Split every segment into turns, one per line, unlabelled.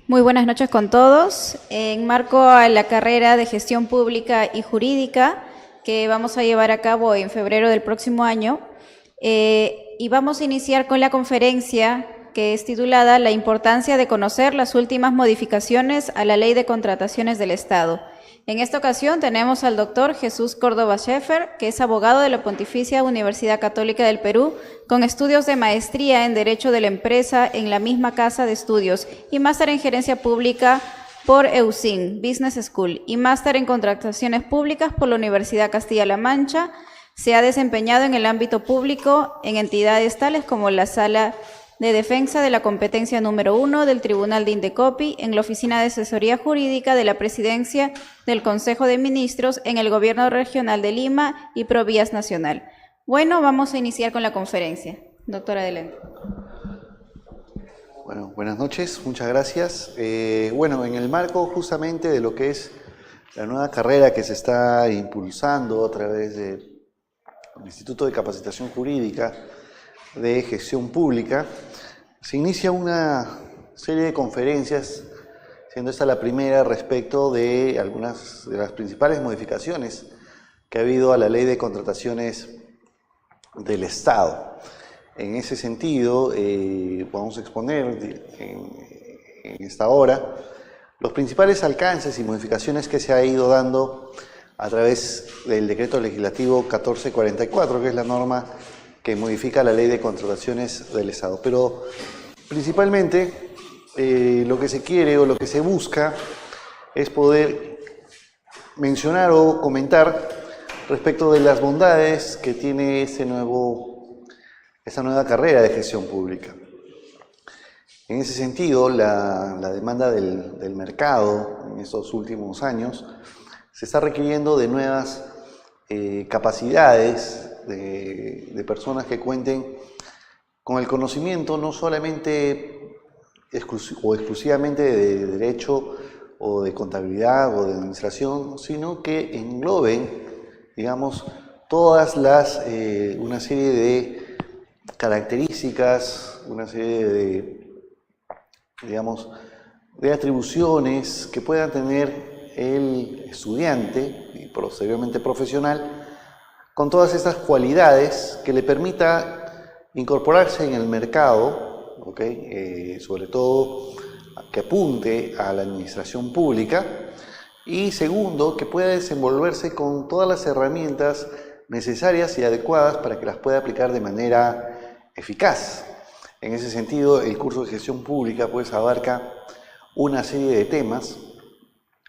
Muy buenas noches con todos. En marco a la carrera de Gestión Pública y Jurídica que vamos a llevar a cabo en febrero del próximo año, y vamos a iniciar con la conferencia que es titulada La importancia de conocer las últimas modificaciones a la Ley de Contrataciones del Estado. En esta ocasión tenemos al doctor Jesús Córdoba Scheffer, que es abogado de la Pontificia Universidad Católica del Perú, con estudios de maestría en Derecho de la Empresa en la misma casa de estudios y máster en Gerencia Pública por EUSIN Business School y máster en Contrataciones Públicas por la Universidad Castilla-La Mancha. Se ha desempeñado en el ámbito público en entidades tales como la Sala de Defensa de la Competencia número 1 del Tribunal de Indecopi, en la Oficina de Asesoría Jurídica de la Presidencia del Consejo de Ministros, en el Gobierno Regional de Lima y Provías Nacional. Bueno, vamos a iniciar con la conferencia. Doctor, adelante.
Bueno, buenas noches, muchas gracias. Bueno, en el marco justamente de lo que es la nueva carrera que se está impulsando a través del Instituto de Capacitación Jurídica de Gestión Pública, se inicia una serie de conferencias, siendo esta la primera respecto de algunas de las principales modificaciones que ha habido a la Ley de Contrataciones del Estado. En ese sentido, vamos a exponer en esta hora los principales alcances y modificaciones que se ha ido dando a través del Decreto Legislativo 1444, que es la norma que modifica la Ley de Contrataciones del Estado. Pero principalmente lo que se quiere o lo que se busca es poder mencionar o comentar respecto de las bondades que tiene esta nueva carrera de gestión pública. En ese sentido, la demanda del mercado en estos últimos años se está requiriendo de nuevas capacidades de personas que cuenten con el conocimiento no solamente o exclusivamente de derecho o de contabilidad o de administración, sino que engloben, digamos, todas una serie de características, una serie de, digamos, de atribuciones que puedan tener el estudiante y posteriormente profesional, con todas estas cualidades que le permita incorporarse en el mercado, sobre todo que apunte a la administración pública, y segundo, que pueda desenvolverse con todas las herramientas necesarias y adecuadas para que las pueda aplicar de manera eficaz. En ese sentido, el curso de gestión pública pues abarca una serie de temas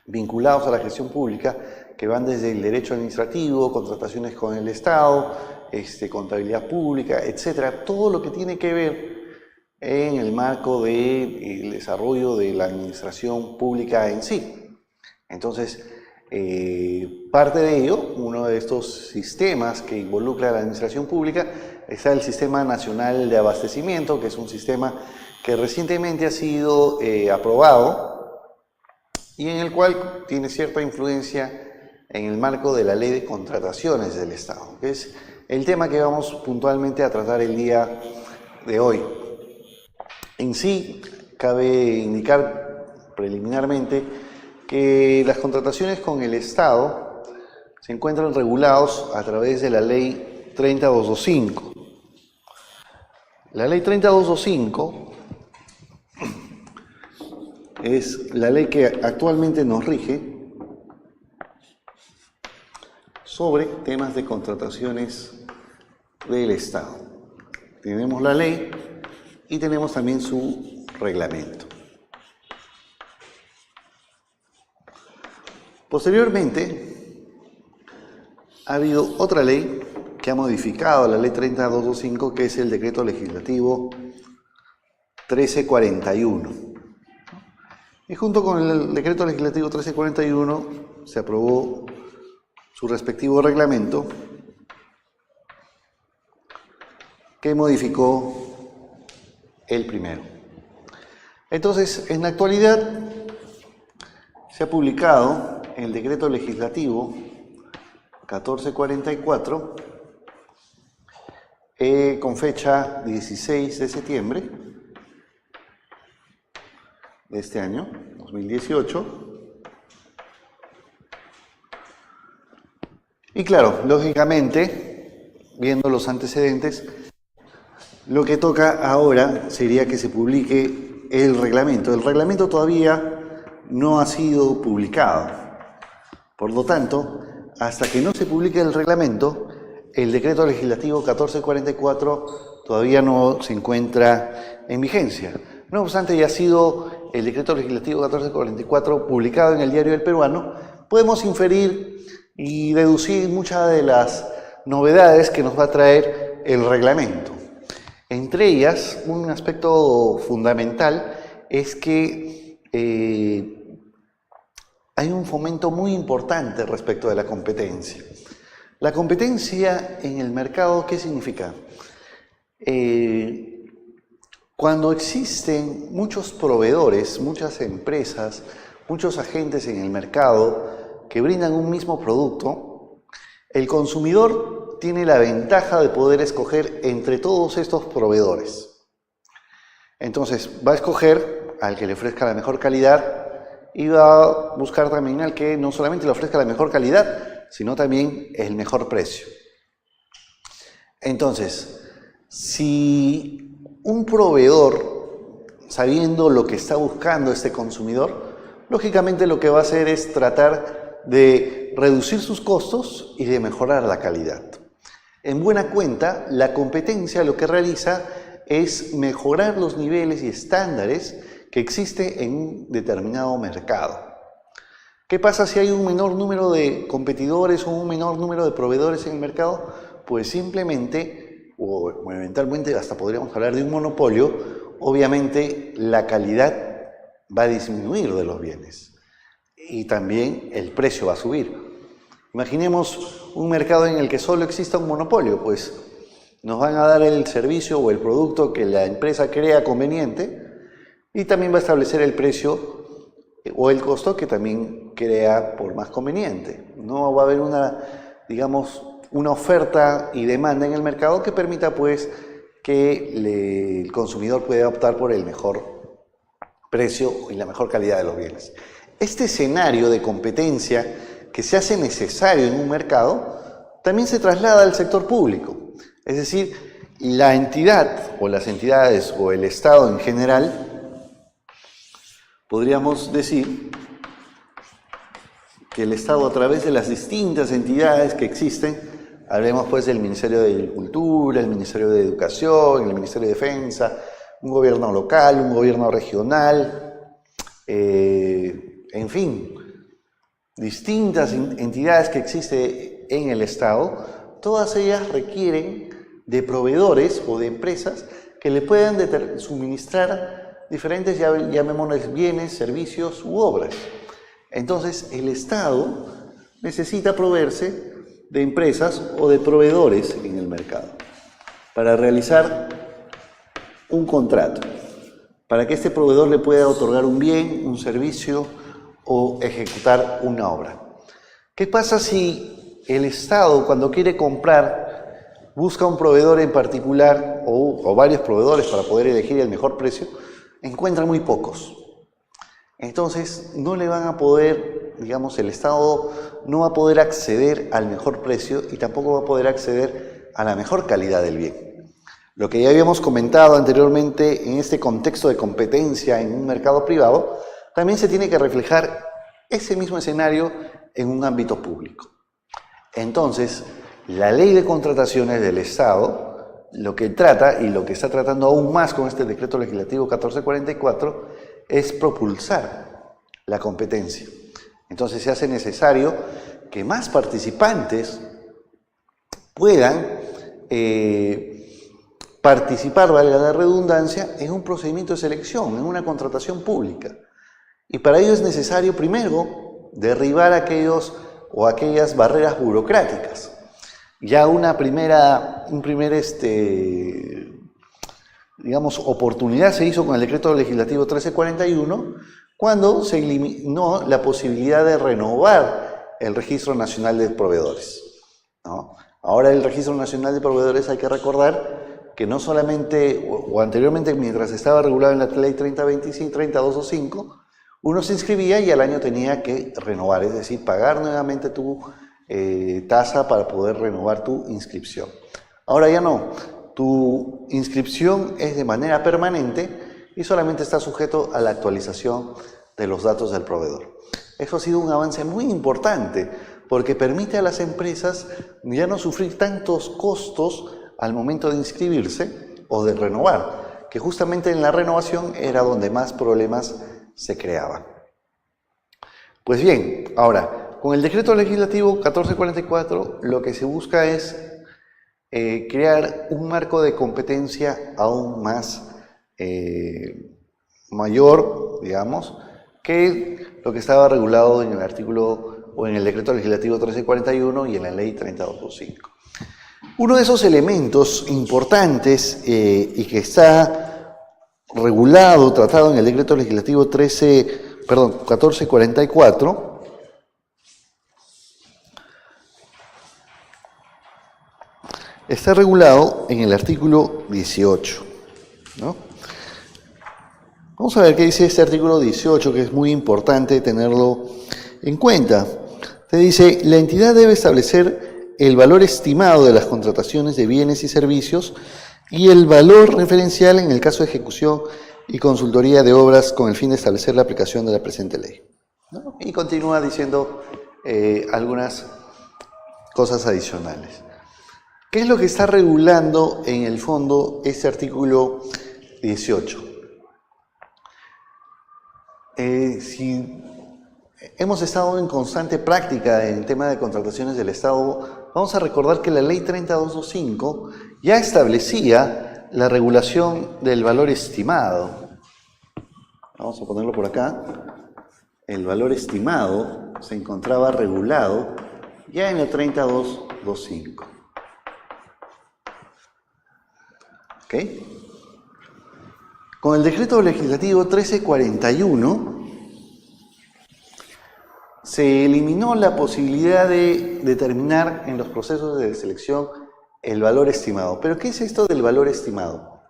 vinculados a la gestión pública que van desde el derecho administrativo, contrataciones con el Estado, contabilidad pública, etcétera, todo lo que tiene que ver en el marco del desarrollo de la administración pública en sí. Entonces, parte de ello, uno de estos sistemas que involucra a la administración pública, está el Sistema Nacional de Abastecimiento, que es un sistema que recientemente ha sido aprobado y en el cual tiene cierta influencia en el marco de la Ley de Contrataciones del Estado, que es el tema que vamos puntualmente a tratar el día de hoy. En sí, cabe indicar preliminarmente que las contrataciones con el Estado se encuentran regulados a través de la Ley 30225. La Ley 30225 es la ley que actualmente nos rige sobre temas de contrataciones del Estado. Tenemos la ley y tenemos también su reglamento. Posteriormente, ha habido otra ley que ha modificado la ley 30225, que es el Decreto Legislativo 1341. Y junto con el Decreto Legislativo 1341 se aprobó su respectivo reglamento que modificó el primero. Entonces, en la actualidad se ha publicado el Decreto Legislativo 1444 con fecha 16 de septiembre de este año, 2018. Y claro, lógicamente, viendo los antecedentes, lo que toca ahora sería que se publique el reglamento. El reglamento todavía no ha sido publicado. Por lo tanto, hasta que no se publique el reglamento, el decreto legislativo 1444 todavía no se encuentra en vigencia. No obstante, ya ha sido el decreto legislativo 1444 publicado en el Diario del Peruano, podemos inferir y deducir muchas de las novedades que nos va a traer el reglamento. Entre ellas, un aspecto fundamental es que hay un fomento muy importante respecto de la competencia. La competencia en el mercado, ¿qué significa? Cuando existen muchos proveedores, muchas empresas, muchos agentes en el mercado que brindan un mismo producto, el consumidor tiene la ventaja de poder escoger entre todos estos proveedores. Entonces, va a escoger al que le ofrezca la mejor calidad y va a buscar también al que no solamente le ofrezca la mejor calidad, sino también el mejor precio. Entonces, si un proveedor, sabiendo lo que está buscando este consumidor, lógicamente lo que va a hacer es tratar de reducir sus costos y de mejorar la calidad. En buena cuenta, la competencia lo que realiza es mejorar los niveles y estándares que existen en un determinado mercado. ¿Qué pasa si hay un menor número de competidores o un menor número de proveedores en el mercado? Pues simplemente, o eventualmente hasta podríamos hablar de un monopolio, obviamente la calidad va a disminuir de los bienes y también el precio va a subir. Imaginemos un mercado en el que solo exista un monopolio, pues nos van a dar el servicio o el producto que la empresa crea conveniente y también va a establecer el precio o el costo que también crea por más conveniente. No va a haber una oferta y demanda en el mercado que permita pues que el consumidor pueda optar por el mejor precio y la mejor calidad de los bienes. Este escenario de competencia que se hace necesario en un mercado también se traslada al sector público. Es decir, la entidad o las entidades o el Estado en general, podríamos decir que el Estado, a través de las distintas entidades que existen, hablemos pues del Ministerio de Agricultura, el Ministerio de Educación, el Ministerio de Defensa, un gobierno local, un gobierno regional, en fin, distintas entidades que existen en el Estado, todas ellas requieren de proveedores o de empresas que le puedan suministrar diferentes, llamémosles, bienes, servicios u obras. Entonces, el Estado necesita proveerse de empresas o de proveedores en el mercado para realizar un contrato, para que este proveedor le pueda otorgar un bien, un servicio o ejecutar una obra. ¿Qué pasa si el Estado, cuando quiere comprar, busca un proveedor en particular o varios proveedores para poder elegir el mejor precio? Encuentra muy pocos. Entonces no le van a poder, el Estado no va a poder acceder al mejor precio y tampoco va a poder acceder a la mejor calidad del bien. Lo que ya habíamos comentado anteriormente en este contexto de competencia en un mercado privado, también se tiene que reflejar ese mismo escenario en un ámbito público. Entonces, la ley de contrataciones del Estado, lo que trata y lo que está tratando aún más con este decreto legislativo 1444, es propulsar la competencia. Entonces se hace necesario que más participantes puedan participar, valga la redundancia, en un procedimiento de selección, en una contratación pública. Y para ello es necesario, primero, derribar aquellas barreras burocráticas. Ya oportunidad se hizo con el decreto legislativo 1341, cuando se eliminó la posibilidad de renovar el Registro Nacional de Proveedores, ¿no? Ahora el Registro Nacional de Proveedores, hay que recordar que no solamente, o anteriormente, mientras estaba regulado en la ley 3025, uno se inscribía y al año tenía que renovar, es decir, pagar nuevamente tu tasa para poder renovar tu inscripción. Ahora ya no, tu inscripción es de manera permanente y solamente está sujeto a la actualización de los datos del proveedor. Eso ha sido un avance muy importante porque permite a las empresas ya no sufrir tantos costos al momento de inscribirse o de renovar, que justamente en la renovación era donde más problemas se creaban. Pues bien, ahora, con el decreto legislativo 1444 lo que se busca es crear un marco de competencia aún más mayor, digamos, que lo que estaba regulado en el artículo o en el decreto legislativo 1341 y en la ley 3225. Uno de esos elementos importantes y que está regulado, tratado en el decreto legislativo 1444, está regulado en el artículo 18, ¿no? Vamos a ver qué dice este artículo 18, que es muy importante tenerlo en cuenta. Te dice, la entidad debe establecer el valor estimado de las contrataciones de bienes y servicios y el valor referencial en el caso de ejecución y consultoría de obras con el fin de establecer la aplicación de la presente ley, ¿no? Y continúa diciendo algunas cosas adicionales. ¿Qué es lo que está regulando en el fondo este artículo 18? Si hemos estado en constante práctica en el tema de contrataciones del Estado, vamos a recordar que la ley 3225 ya establecía la regulación del valor estimado. Vamos a ponerlo por acá. El valor estimado se encontraba regulado ya en la 3225. ¿Ok? Con el decreto legislativo 1341 se eliminó la posibilidad de determinar en los procesos de selección el valor estimado. ¿Pero qué es esto del valor estimado?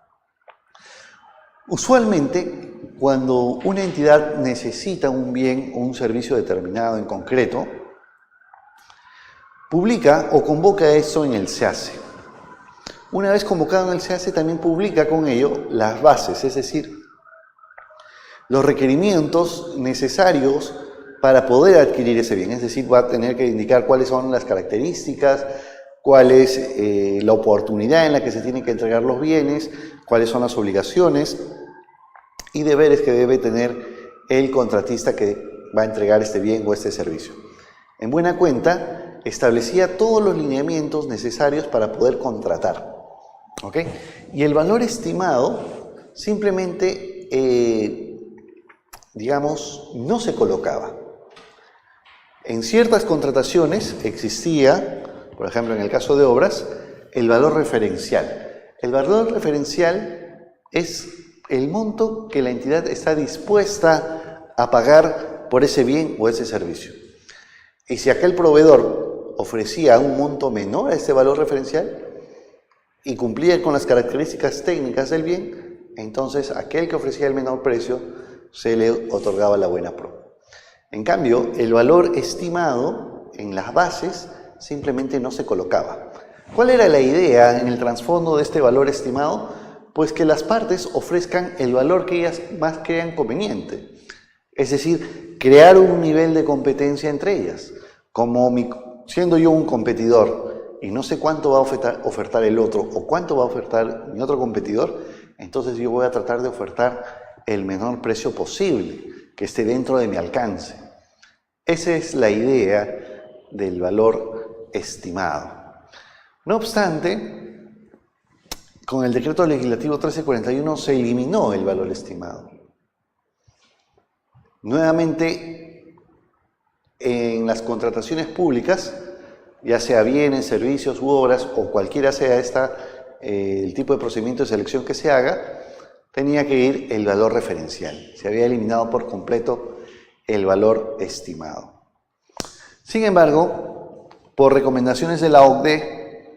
Usualmente, cuando una entidad necesita un bien o un servicio determinado en concreto, publica o convoca eso en el SEACE. Una vez convocado en el SEACE, también publica con ello las bases, es decir, los requerimientos necesarios para poder adquirir ese bien. Es decir, va a tener que indicar cuáles son las características, cuál es la oportunidad en la que se tienen que entregar los bienes, cuáles son las obligaciones y deberes que debe tener el contratista que va a entregar este bien o este servicio. En buena cuenta, establecía todos los lineamientos necesarios para poder contratar. ¿Ok? Y el valor estimado simplemente, digamos, no se colocaba. En ciertas contrataciones existía, por ejemplo en el caso de obras, el valor referencial. El valor referencial es el monto que la entidad está dispuesta a pagar por ese bien o ese servicio. Y si aquel proveedor ofrecía un monto menor a ese valor referencial y cumplía con las características técnicas del bien, entonces aquel que ofrecía el menor precio se le otorgaba la buena pro. En cambio, el valor estimado en las bases simplemente no se colocaba. ¿Cuál era la idea en el trasfondo de este valor estimado? Pues que las partes ofrezcan el valor que ellas más crean conveniente. Es decir, crear un nivel de competencia entre ellas. Como siendo yo un competidor y no sé cuánto va a ofertar el otro o cuánto va a ofertar mi otro competidor, entonces yo voy a tratar de ofertar el menor precio posible, que esté dentro de mi alcance. Esa es la idea del valor estimado. No obstante, con el decreto legislativo 1341 se eliminó el valor estimado. Nuevamente, en las contrataciones públicas, ya sea bienes, servicios u obras, o cualquiera sea el tipo de procedimiento de selección que se haga, tenía que ir el valor referencial. Se había eliminado por completo el valor estimado. Sin embargo, por recomendaciones de la OCDE,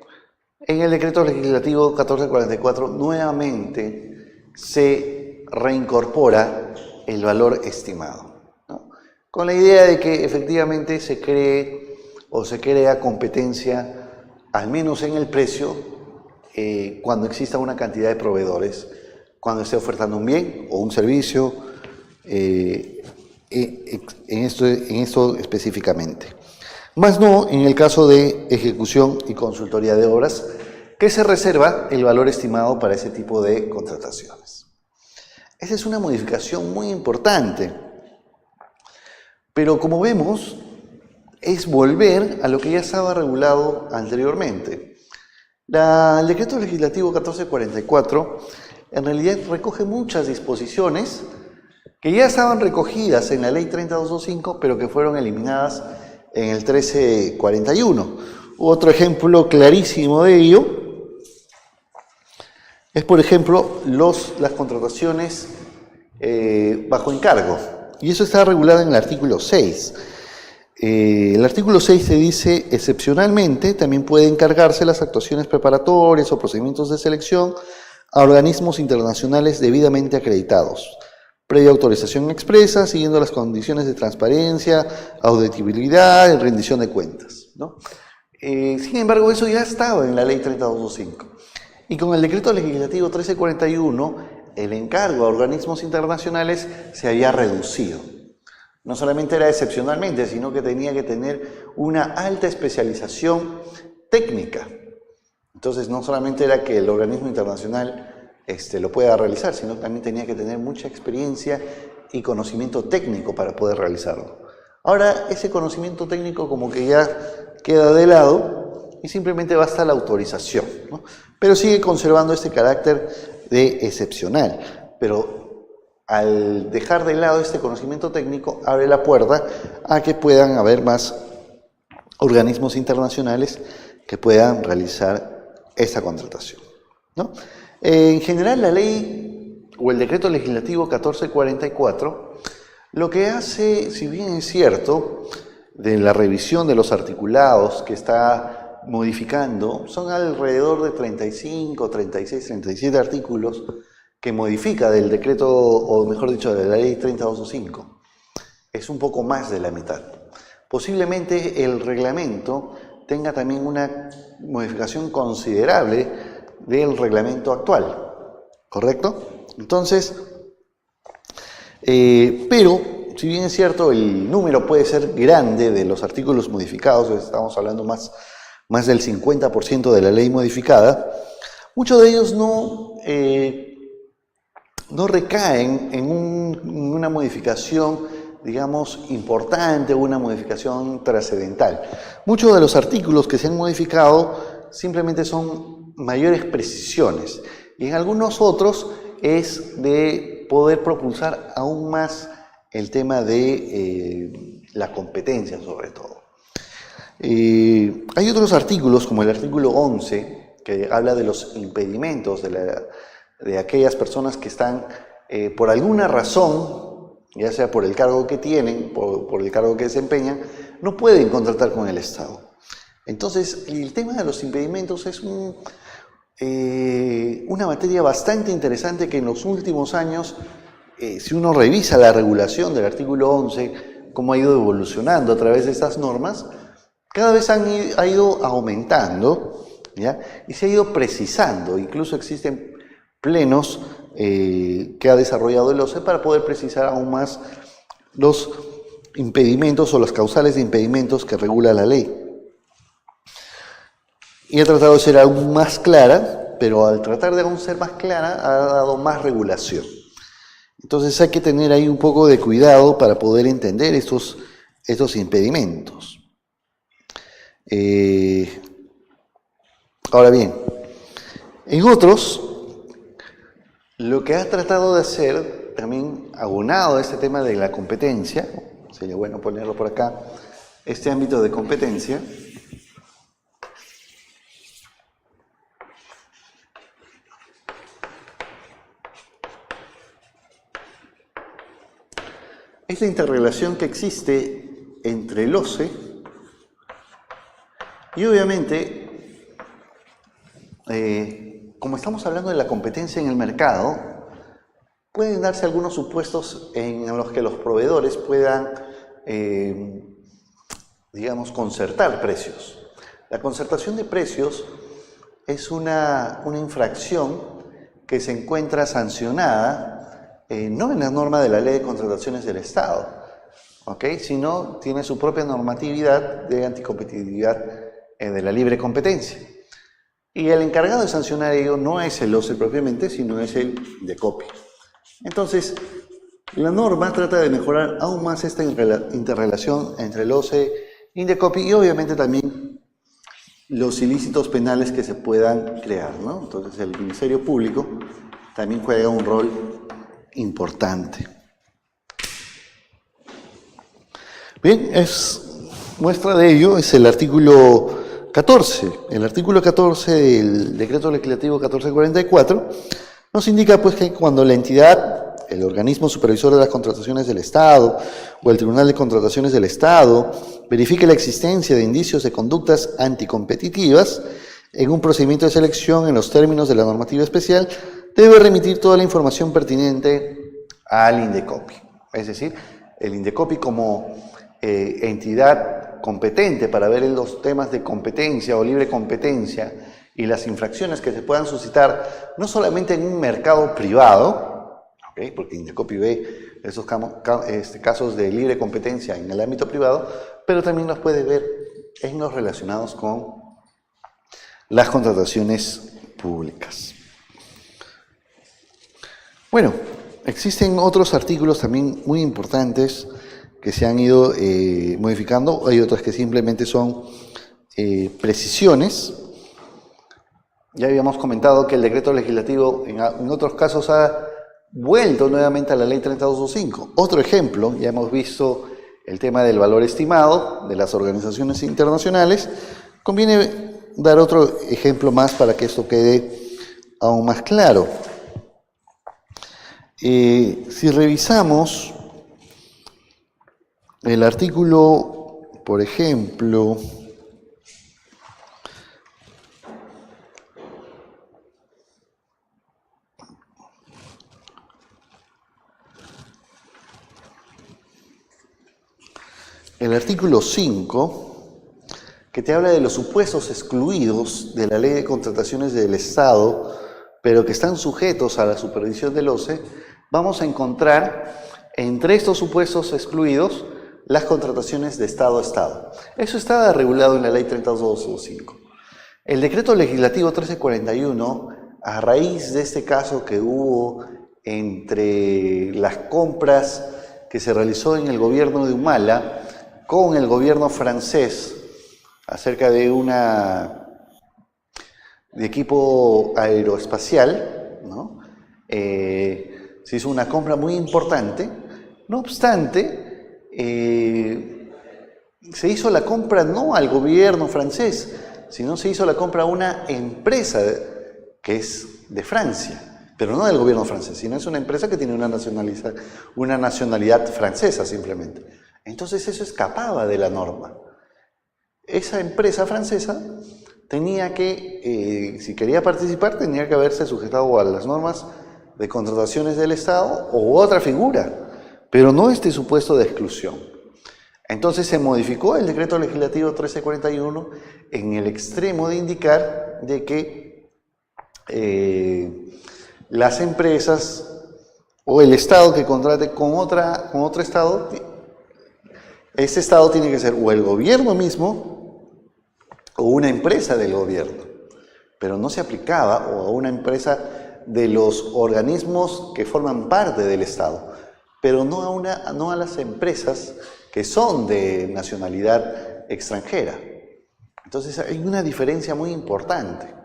En el decreto legislativo 1444 nuevamente se reincorpora el valor estimado, ¿no? Con la idea de que efectivamente se cree o se crea competencia, al menos en el precio, cuando exista una cantidad de proveedores, cuando esté ofertando un bien o un servicio, en esto específicamente. Más no en el caso de ejecución y consultoría de obras, que se reserva el valor estimado para ese tipo de contrataciones. Esa es una modificación muy importante, pero como vemos, es volver a lo que ya estaba regulado anteriormente. El decreto legislativo 1444 en realidad recoge muchas disposiciones que ya estaban recogidas en la ley 30225, pero que fueron eliminadas en el 1341. Otro ejemplo clarísimo de ello es, por ejemplo, las contrataciones bajo encargo. Y eso está regulado en el artículo 6. El artículo 6 se dice, excepcionalmente, también puede encargarse las actuaciones preparatorias o procedimientos de selección a organismos internacionales debidamente acreditados, previa autorización expresa, siguiendo las condiciones de transparencia, auditabilidad y rendición de cuentas, ¿no? Sin embargo, eso ya estaba en la ley 30225. Y con el decreto legislativo 1341, el encargo a organismos internacionales se había reducido. No solamente era excepcionalmente, sino que tenía que tener una alta especialización técnica. Entonces, no solamente era que el organismo internacional lo pueda realizar, sino que también tenía que tener mucha experiencia y conocimiento técnico para poder realizarlo. Ahora, ese conocimiento técnico como que ya queda de lado y simplemente basta la autorización, ¿no? Pero sigue conservando este carácter de excepcional. Pero al dejar de lado este conocimiento técnico, abre la puerta a que puedan haber más organismos internacionales que puedan realizar esta contratación, ¿no? En general, la ley o el decreto legislativo 1444 lo que hace, si bien es cierto, de la revisión de los articulados que está modificando, son alrededor de 35, 36, 37 artículos que modifica del decreto, o mejor dicho, de la ley 30225. Es un poco más de la mitad. Posiblemente el reglamento tenga también una modificación considerable del reglamento actual, ¿correcto? Entonces, pero si bien es cierto el número puede ser grande de los artículos modificados, estamos hablando más del 50% de la ley modificada, muchos de ellos no recaen en una modificación, digamos, importante o una modificación trascendental. Muchos de los artículos que se han modificado simplemente son mayores precisiones, y en algunos otros es de poder propulsar aún más el tema de la competencia, sobre todo. Hay otros artículos, como el artículo 11, que habla de los impedimentos de aquellas personas que están, por alguna razón, ya sea por el cargo que tienen, por el cargo que desempeñan, no pueden contratar con el Estado. Entonces, el tema de los impedimentos es una materia bastante interesante que en los últimos años, si uno revisa la regulación del artículo 11, cómo ha ido evolucionando a través de estas normas, cada vez ha ido aumentando, ¿ya? Y se ha ido precisando. Incluso existen plenos que ha desarrollado el OCE para poder precisar aún más los impedimentos o las causales de impedimentos que regula la ley. Y ha tratado de ser aún más clara, pero al tratar de aún ser más clara, ha dado más regulación. Entonces hay que tener ahí un poco de cuidado para poder entender estos impedimentos. Ahora bien, en otros, lo que ha tratado de hacer, también abonado a este tema de la competencia, sería bueno ponerlo por acá, este ámbito de competencia, es la interrelación que existe entre el OCE y obviamente como estamos hablando de la competencia en el mercado, pueden darse algunos supuestos en los que los proveedores puedan, digamos, concertar precios. La concertación de precios es una infracción que se encuentra sancionada, no en la norma de la Ley de Contrataciones del Estado, ¿okay?, sino tiene su propia normatividad de anticompetitividad de la libre competencia. Y el encargado de sancionar ello no es el OCE propiamente, sino es el INDECOPI. Entonces, la norma trata de mejorar aún más esta interrelación entre el OCE y INDECOPI y obviamente también los ilícitos penales que se puedan crear, ¿no? Entonces, el Ministerio Público también juega un rol importante. Bien, muestra de ello es el artículo 14. El artículo 14 del Decreto Legislativo 1444 nos indica pues que cuando la entidad, el organismo supervisor de las contrataciones del Estado o el Tribunal de Contrataciones del Estado verifique la existencia de indicios de conductas anticompetitivas en un procedimiento de selección en los términos de la normativa especial, debe remitir toda la información pertinente al INDECOPI. Es decir, el INDECOPI como entidad competente para ver los temas de competencia o libre competencia y las infracciones que se puedan suscitar, no solamente en un mercado privado, ¿okay?, porque INDECOPI ve esos casos de libre competencia en el ámbito privado, pero también los puede ver en los relacionados con las contrataciones públicas. Bueno, existen otros artículos también muy importantes que se han ido modificando. Hay otras que simplemente son precisiones. Ya habíamos comentado que el decreto legislativo en otros casos ha vuelto nuevamente a la ley 3225. Otro ejemplo, ya hemos visto el tema del valor estimado de las organizaciones internacionales. Conviene dar otro ejemplo más para que esto quede aún más claro. Si revisamos el artículo, por ejemplo, el artículo 5, que te habla de los supuestos excluidos de la Ley de Contrataciones del Estado, pero que están sujetos a la supervisión del OCE, vamos a encontrar entre estos supuestos excluidos las contrataciones de Estado a Estado. Eso está regulado en la Ley 3225. El Decreto Legislativo 1341, a raíz de este caso que hubo entre las compras que se realizó en el gobierno de Humala con el gobierno francés acerca de de equipo aeroespacial, ¿no? Se hizo una compra muy importante. No obstante, se hizo la compra no al gobierno francés, sino se hizo la compra a una empresa que es de Francia, pero no del gobierno francés, sino es una empresa que tiene una nacionalidad francesa simplemente. Entonces eso escapaba de la norma. Esa empresa francesa tenía que, si quería participar, tenía que haberse sujetado a las normas de contrataciones del Estado o otra figura, pero no este supuesto de exclusión. Entonces se modificó el Decreto Legislativo 1341 en el extremo de indicar de que las empresas o el Estado que contrate con otro Estado, ese Estado tiene que ser o el gobierno mismo o una empresa del gobierno, pero no se aplicaba o a una empresa de los organismos que forman parte del Estado, pero no a las empresas que son de nacionalidad extranjera. Entonces hay una diferencia muy importante.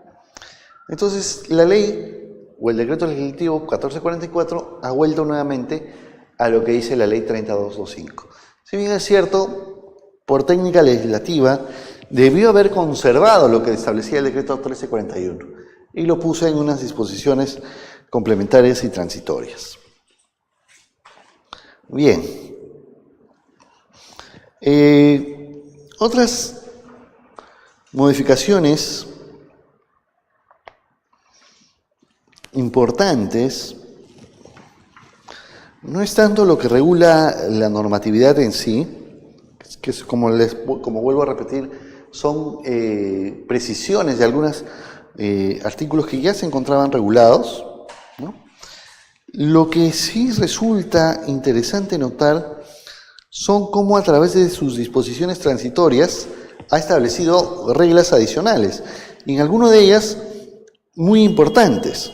Entonces la ley o el decreto legislativo 1444 ha vuelto nuevamente a lo que dice la ley 3225. Si bien es cierto, por técnica legislativa, debió haber conservado lo que establecía el decreto 1341 y lo puso en unas disposiciones complementarias y transitorias. Bien. Otras modificaciones importantes no es tanto lo que regula la normatividad en sí, que es como vuelvo a repetir, son precisiones de algunos artículos que ya se encontraban regulados, ¿no? Lo que sí resulta interesante notar son cómo a través de sus disposiciones transitorias ha establecido reglas adicionales, y en algunas de ellas muy importantes.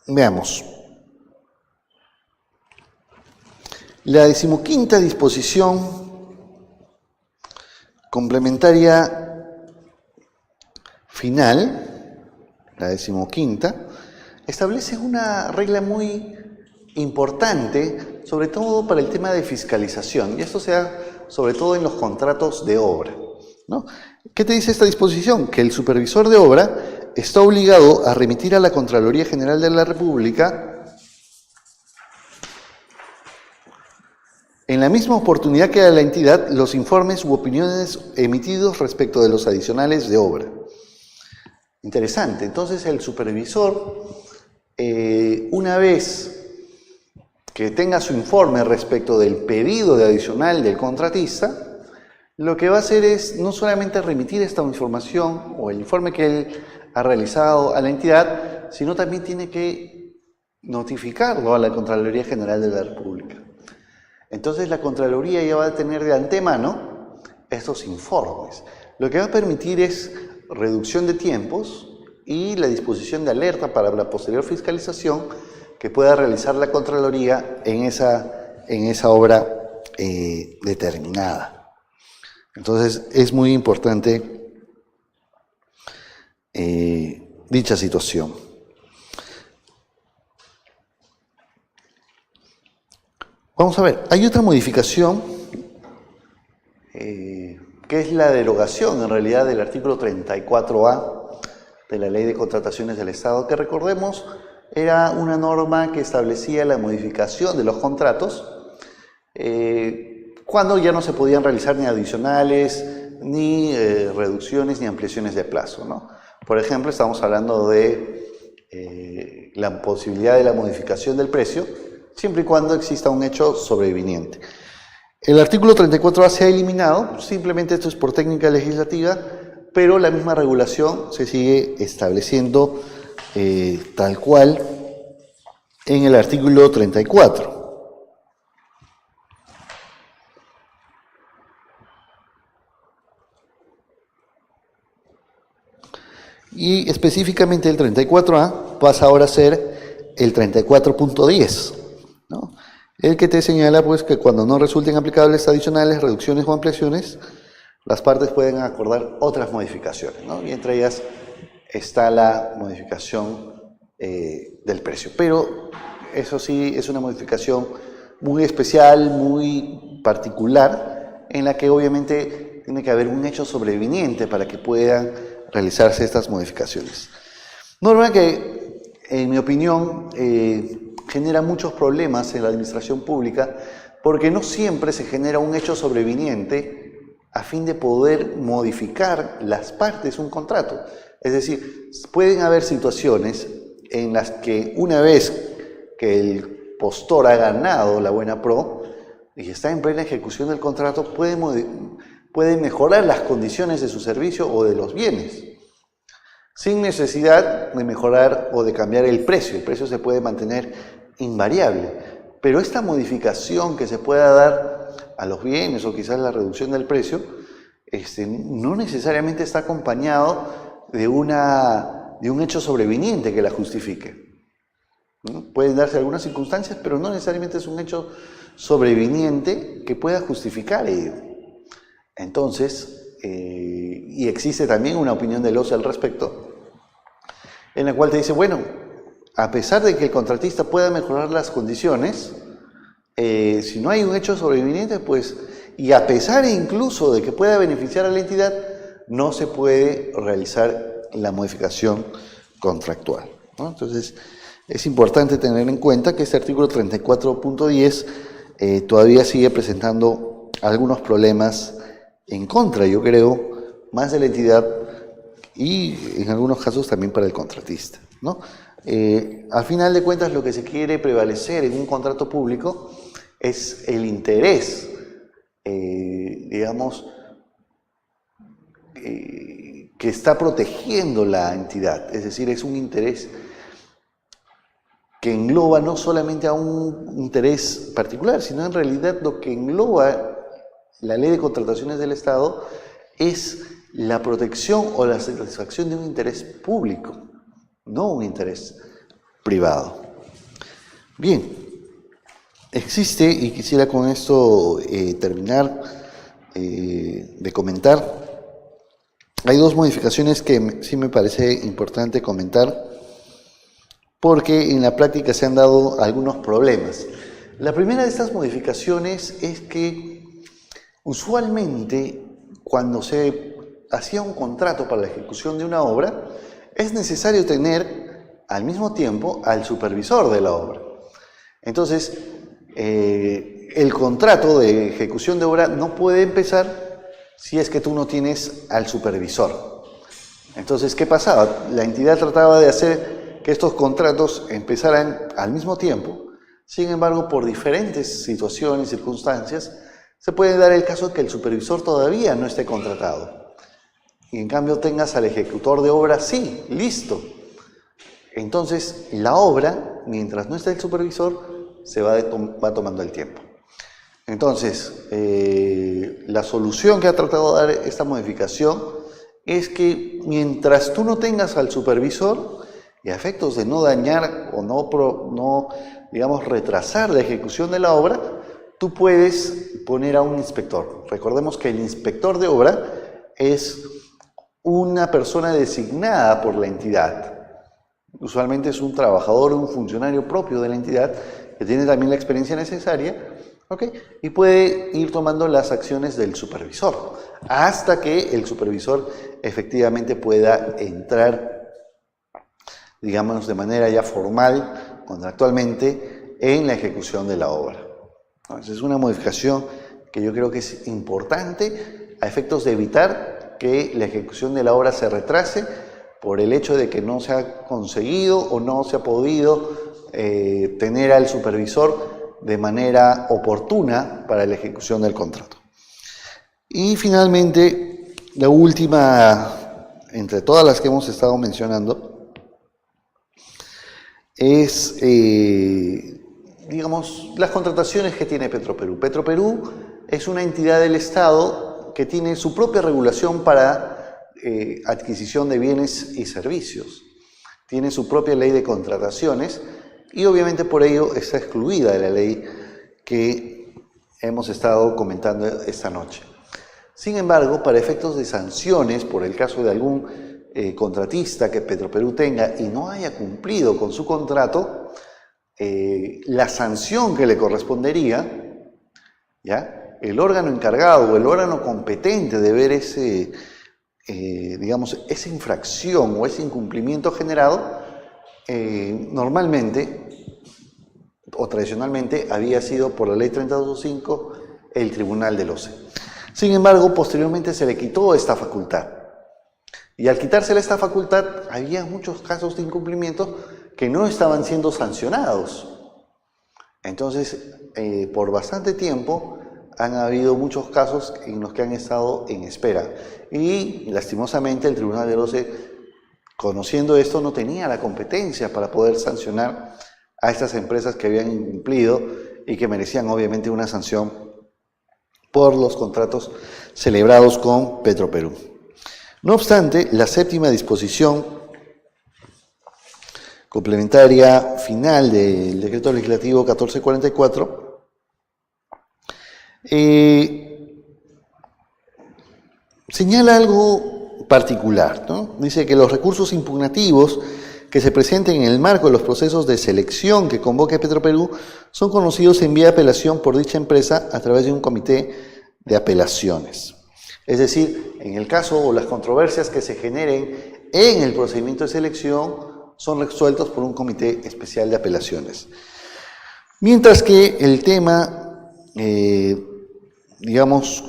Veamos. La 15ª disposición complementaria final, la 15ª, establece una regla muy importante, sobre todo para el tema de fiscalización, y esto se da sobre todo en los contratos de obra, ¿no? ¿Qué te dice esta disposición? Que el supervisor de obra está obligado a remitir a la Contraloría General de la República, en la misma oportunidad que a la entidad, los informes u opiniones emitidos respecto de los adicionales de obra. Interesante. Entonces el supervisor, una vez que tenga su informe respecto del pedido de adicional del contratista, lo que va a hacer es no solamente remitir esta información o el informe que él ha realizado a la entidad, sino también tiene que notificarlo a la Contraloría General de la República. Entonces la Contraloría ya va a tener de antemano estos informes. Lo que va a permitir es reducción de tiempos y la disposición de alerta para la posterior fiscalización que pueda realizar la Contraloría en esa obra determinada. Entonces es muy importante dicha situación. Vamos a ver, hay otra modificación que es la derogación en realidad del artículo 34A de la Ley de Contrataciones del Estado, que recordemos era una norma que establecía la modificación de los contratos cuando ya no se podían realizar ni adicionales, ni reducciones, ni ampliaciones de plazo, ¿no? Por ejemplo, estamos hablando de la posibilidad de la modificación del precio, siempre y cuando exista un hecho sobreviniente. El artículo 34A se ha eliminado, simplemente esto es por técnica legislativa, pero la misma regulación se sigue estableciendo tal cual en el artículo 34. Y específicamente el 34A pasa ahora a ser el 34.10, ¿no? El que te señala pues que cuando no resulten aplicables adicionales, reducciones o ampliaciones, las partes pueden acordar otras modificaciones, ¿no? Y entre ellas está la modificación del precio. Pero eso sí es una modificación muy especial, muy particular, en la que obviamente tiene que haber un hecho sobreviniente para que puedan realizarse estas modificaciones. Norma que, en mi opinión, genera muchos problemas en la administración pública porque no siempre se genera un hecho sobreviniente a fin de poder modificar las partes de un contrato. Es decir, pueden haber situaciones en las que una vez que el postor ha ganado la buena pro y está en plena ejecución del contrato, puede mejorar las condiciones de su servicio o de los bienes, sin necesidad de mejorar o de cambiar el precio. El precio se puede mantener invariable, pero esta modificación que se pueda dar a los bienes o quizás la reducción del precio, no necesariamente está acompañado de un hecho sobreviniente que la justifique. Pueden darse algunas circunstancias, pero no necesariamente es un hecho sobreviniente que pueda justificar ello. Entonces, y existe también una opinión del OCE al respecto, en la cual te dice, bueno, a pesar de que el contratista pueda mejorar las condiciones, si no hay un hecho sobreviniente, pues, y a pesar incluso de que pueda beneficiar a la entidad, no se puede realizar la modificación contractual, ¿no? Entonces, es importante tener en cuenta que este artículo 34.10 todavía sigue presentando algunos problemas en contra, yo creo, más de la entidad y en algunos casos también para el contratista, ¿no? Al final de cuentas, lo que se quiere prevalecer en un contrato público es el interés, digamos, que está protegiendo la entidad, es decir, es un interés que engloba no solamente a un interés particular, sino en realidad lo que engloba la Ley de Contrataciones del Estado es la protección o la satisfacción de un interés público, no un interés privado. Bien, existe, y quisiera con esto terminar de comentar, hay dos modificaciones que sí me parece importante comentar, porque en la práctica se han dado algunos problemas. La primera de estas modificaciones es que usualmente cuando se hacía un contrato para la ejecución de una obra, es necesario tener al mismo tiempo al supervisor de la obra. Entonces, el contrato de ejecución de obra no puede empezar si es que tú no tienes al supervisor. Entonces, ¿qué pasaba? La entidad trataba de hacer que estos contratos empezaran al mismo tiempo. Sin embargo, por diferentes situaciones y circunstancias, se puede dar el caso de que el supervisor todavía no esté contratado. Y en cambio tengas al ejecutor de obra, sí, listo. Entonces, la obra, mientras no esté el supervisor, se va tomando el tiempo. Entonces, la solución que ha tratado de dar esta modificación es que mientras tú no tengas al supervisor, y a efectos de no dañar o no digamos, retrasar la ejecución de la obra, tú puedes poner a un inspector. Recordemos que el inspector de obra es una persona designada por la entidad. Usualmente es un trabajador o un funcionario propio de la entidad que tiene también la experiencia necesaria, ¿okay? Y puede ir tomando las acciones del supervisor hasta que el supervisor efectivamente pueda entrar, digamos, de manera ya formal, contractualmente, en la ejecución de la obra. Entonces, es una modificación que yo creo que es importante a efectos de evitar que la ejecución de la obra se retrase por el hecho de que no se ha conseguido o no se ha podido tener al supervisor de manera oportuna para la ejecución del contrato. Y finalmente, la última, entre todas las que hemos estado mencionando, es, digamos, las contrataciones que tiene Petroperú. Petroperú es una entidad del Estado que tiene su propia regulación para adquisición de bienes y servicios. Tiene su propia ley de contrataciones y obviamente por ello está excluida de la ley que hemos estado comentando esta noche. Sin embargo, para efectos de sanciones, por el caso de algún contratista que Petroperú tenga y no haya cumplido con su contrato, la sanción que le correspondería, ¿ya? El órgano encargado o el órgano competente de ver digamos, esa infracción o ese incumplimiento generado, normalmente o tradicionalmente había sido por la ley 3225 el Tribunal del OCE. Sin embargo, posteriormente se le quitó esta facultad. Y al quitársele esta facultad, había muchos casos de incumplimiento que no estaban siendo sancionados. Entonces, por bastante tiempo, han habido muchos casos en los que han estado en espera. Y, lastimosamente, el Tribunal del OCE, conociendo esto, no tenía la competencia para poder sancionar a estas empresas que habían incumplido y que merecían, obviamente, una sanción por los contratos celebrados con Petroperú. No obstante, la séptima disposición complementaria final del Decreto Legislativo 1444 señala algo particular, ¿no? Dice que los recursos impugnativos que se presenten en el marco de los procesos de selección que convoque Petroperú son conocidos en vía de apelación por dicha empresa a través de un comité de apelaciones. Es decir, en el caso o las controversias que se generen en el procedimiento de selección son resueltos por un comité especial de apelaciones. Mientras que el tema, digamos,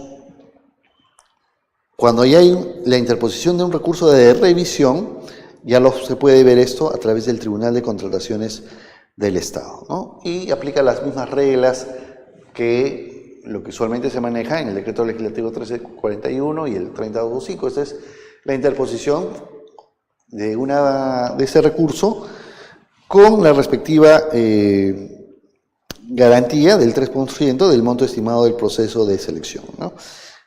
Cuando ya hay la interposición de un recurso de revisión, ya se puede ver esto a través del Tribunal de Contrataciones del Estado, ¿no? Y aplica las mismas reglas que lo que usualmente se maneja en el Decreto Legislativo 1341 y el 3025. Esta es la interposición de ese recurso con la respectiva garantía del 3% del monto estimado del proceso de selección, ¿no?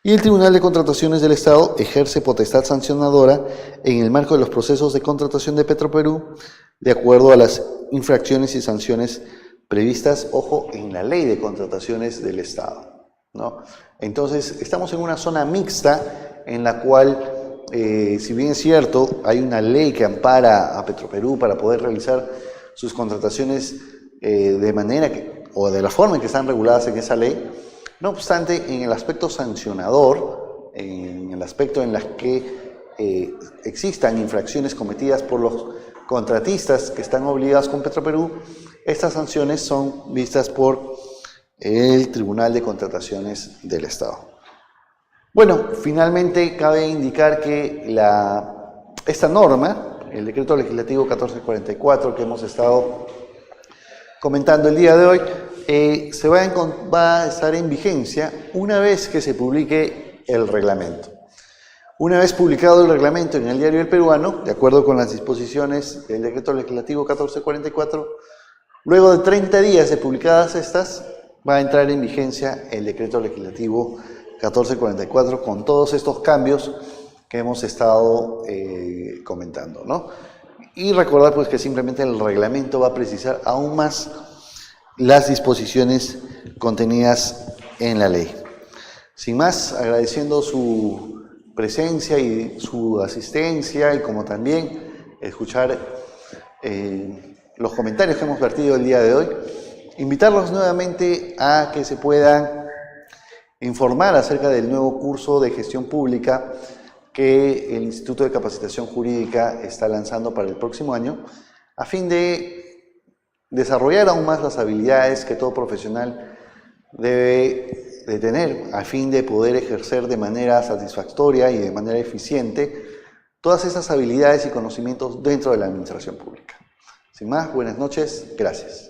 Y el Tribunal de Contrataciones del Estado ejerce potestad sancionadora en el marco de los procesos de contratación de Petroperú, de acuerdo a las infracciones y sanciones previstas, ojo, en la Ley de Contrataciones del Estado, ¿no? Entonces, estamos en una zona mixta en la cual, si bien es cierto, hay una ley que ampara a Petroperú para poder realizar sus contrataciones de manera o de la forma en que están reguladas en esa ley. No obstante, en el aspecto sancionador, en el aspecto en las que existan infracciones cometidas por los contratistas que están obligados con Petroperú, estas sanciones son vistas por el Tribunal de Contrataciones del Estado. Bueno, finalmente cabe indicar que esta norma, el Decreto Legislativo 1444 que hemos estado comentando el día de hoy, va a estar en vigencia una vez que se publique el reglamento. Una vez publicado el reglamento en el Diario El Peruano, de acuerdo con las disposiciones del Decreto Legislativo 1444, luego de 30 días de publicadas estas, va a entrar en vigencia el Decreto Legislativo 1444 con todos estos cambios que hemos estado comentando, ¿no? Y recordar pues que simplemente el reglamento va a precisar aún más las disposiciones contenidas en la ley. Sin más, agradeciendo su presencia y su asistencia, y como también escuchar los comentarios que hemos vertido el día de hoy, invitarlos nuevamente a que se puedan informar acerca del nuevo curso de gestión pública que el Instituto de Capacitación Jurídica está lanzando para el próximo año, a fin de desarrollar aún más las habilidades que todo profesional debe de tener, a fin de poder ejercer de manera satisfactoria y de manera eficiente todas esas habilidades y conocimientos dentro de la administración pública. Sin más, buenas noches, gracias.